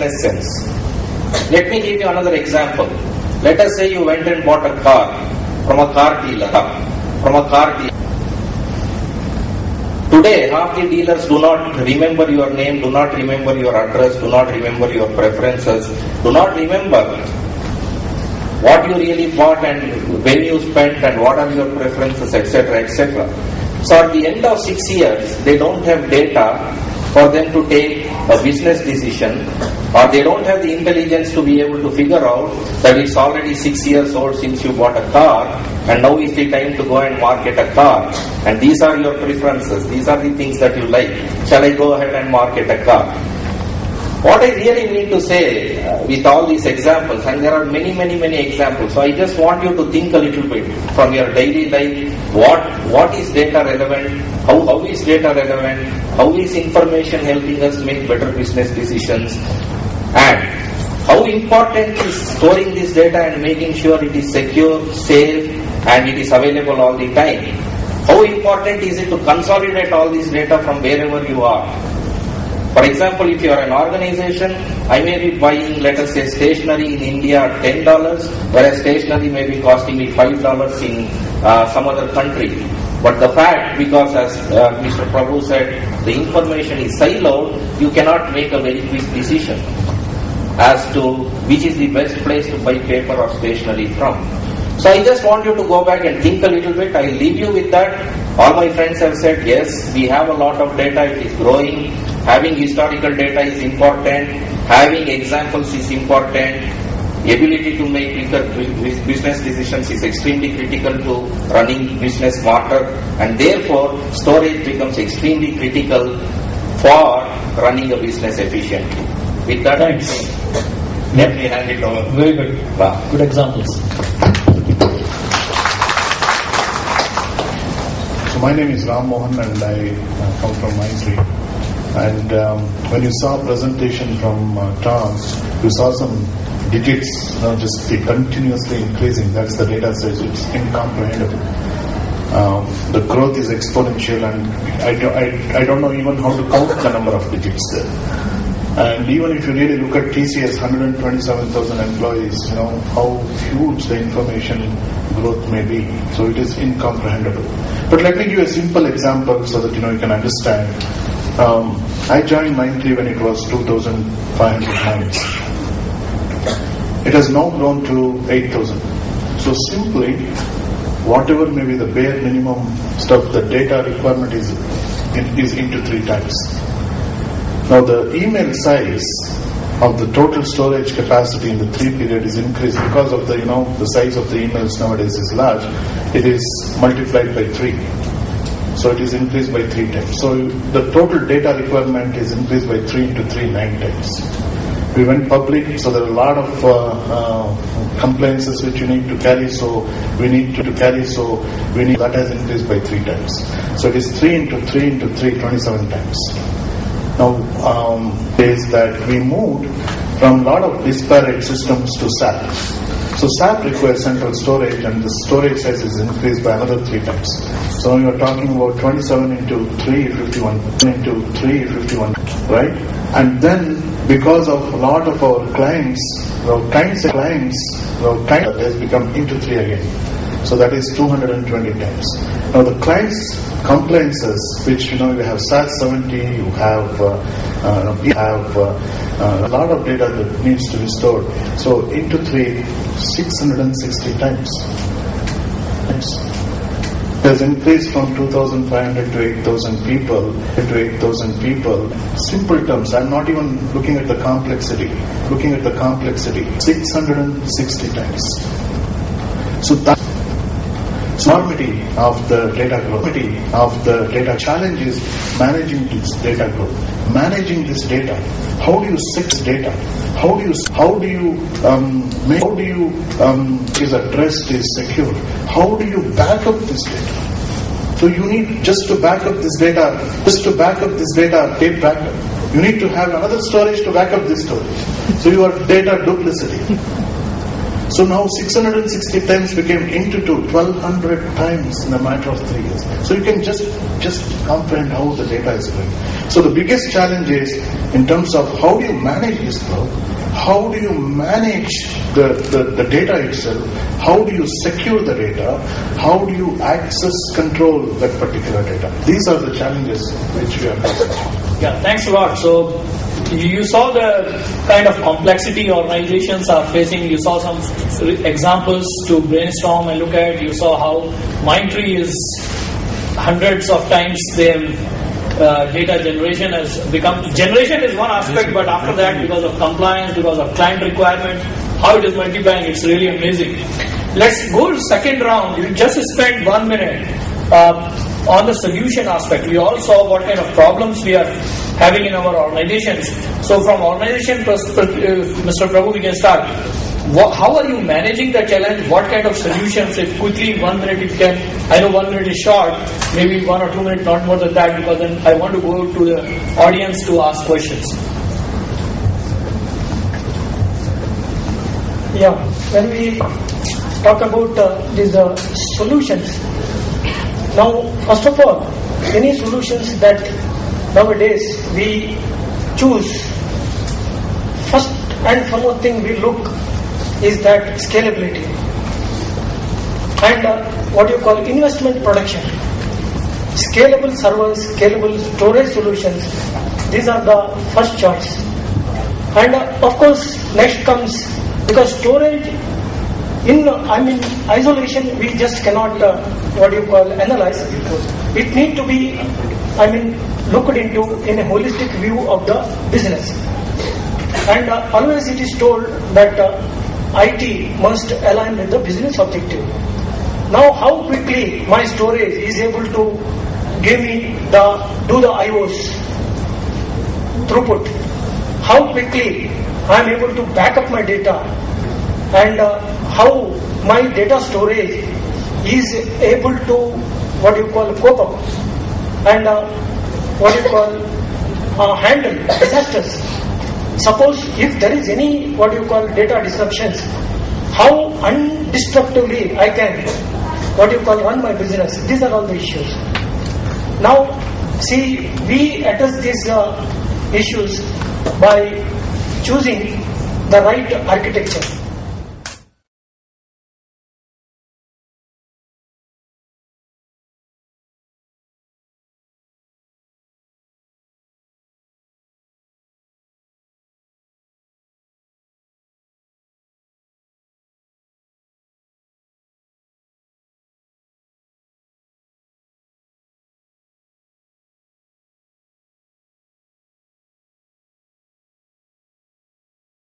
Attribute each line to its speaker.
Speaker 1: sense. Let me give you another example. Let us say you went and bought a car from a car dealer. Today, half the dealers do not remember your name, do not remember your address, do not remember your preferences, do not remember what you really bought and when you spent and what are your preferences, etc., etc. So at the end of 6 years, they don't have data for them to take a business decision, or they don't have the intelligence to be able to figure out that it's already 6 years old since you bought a car and now is the time to go and market a car, and these are your preferences, these are the things that you like, shall I go ahead and market a car? What I really mean to say with all these examples, and there are many examples, so I just want you to think a little bit from your daily life, what is data relevant, how is data relevant, how is information helping us make better business decisions, and how important is storing this data and making sure it is secure, safe, and it is available all the time. How important is it to consolidate all this data from wherever you are? For example, if you are an organization, I may be buying, let us say, stationery in India at $10, whereas stationery may be costing me $5 in some other country. But the fact, because as Mr. Prabhu said, the information is siloed, you cannot make a very quick decision as to which is the best place to buy paper or stationery from. So I just want you to go back and think a little bit. I will leave you with that. All my friends have said, yes, we have a lot of data, it is growing. Having historical data is important. Having examples is important. Ability to make business decisions is extremely critical to running business smarter, and therefore storage becomes extremely critical for running a business efficiently. With that, let me hand it over.
Speaker 2: Very good.
Speaker 1: Wow.
Speaker 2: Good examples.
Speaker 3: So my name is Mohan and I come from Mindtree. And when you saw a presentation from Tom, you saw some digits, just continuously increasing. That's the data size. It's incomprehensible. The growth is exponential, and I don't know even how to count the number of digits there. And even if you really look at TCS, 127,000 employees, how huge the information growth may be. So it is incomprehensible. But let me give you a simple example so that you can understand. I joined Mindtree when it was 2,500 lines. It has now grown to 8,000. So simply, whatever may be the bare minimum stuff, the data requirement is into 3 times. Now the email size of the total storage capacity in the 3 period is increased because of the the size of the emails nowadays is large. It is multiplied by 3. So it is increased by 3 times. So the total data requirement is increased by 3 into 3, 9 times. We went public, so there are a lot of compliances which you need to carry, so we need that has increased by 3 times. So it is 3 into 3 into 3, 27 times. Now, is that we moved from a lot of disparate systems to SAP. So SAP requires central storage, and the storage size is increased by another 3 times. So you are talking about 27 into 3, 51, into 3, 51, right? And then because of a lot of our clients, it has become into 3 again. So that is 220 times. Now the clients' compliances, which you have SAS 70, you have a lot of data that needs to be stored. So into 3, 660 times. It has increased from 2,500 to 8,000 people. Simple terms. I'm not even looking at the complexity. 660 times. So that enormity of the data growth. Challenge is managing this data growth. Managing this data. How do you set data? How do you is addressed, is secured? How do you back up this data? So you need just to back up this data, tape backup. You need to have another storage to back up this storage. So your data duplicity. So now 660 times became into 1200 times in a matter of 3 years. So you can just comprehend how the data is going. So the biggest challenge is in terms of how do you manage this growth, how do you manage the data itself, how do you secure the data, how do you access, control that particular data. These are the challenges which we are facing.
Speaker 2: Yeah, thanks a lot. So you saw the kind of complexity organizations are facing. You saw some examples to brainstorm and look at. You saw how Mindtree is hundreds of times their data generation has become. Generation is one aspect, but after that, because of compliance, because of client requirements, how it is multiplying, it's really amazing. Let's go to second round. You just spent 1 minute on the solution aspect. We all saw what kind of problems we are having in our organizations. So from organization perspective, Mr. Prabhu, we can start. How are you managing the challenge? What kind of solutions? If quickly, 1 minute if you can. I know 1 minute is short, maybe 1 or 2 minutes, not more than that, because then I want to go to the audience to ask questions.
Speaker 4: Yeah, when we talk about these solutions, now first of all, any solutions that nowadays we choose, first and foremost thing we look is that scalability and what you call investment production. Scalable servers, scalable storage solutions, these are the first choice. And of course, next comes, because storage in isolation we just cannot analyze. It need to be looked into in a holistic view of the business. And always it is told that IT must align with the business objective. Now how quickly my storage is able to give me do the IOs throughput, how quickly I am able to back up my data, and how my data storage is able to cope up and handle disasters. Suppose if there is any data disruptions, how undestructively I can run my business. These are all the issues. Now see, we address these issues by choosing the right architecture.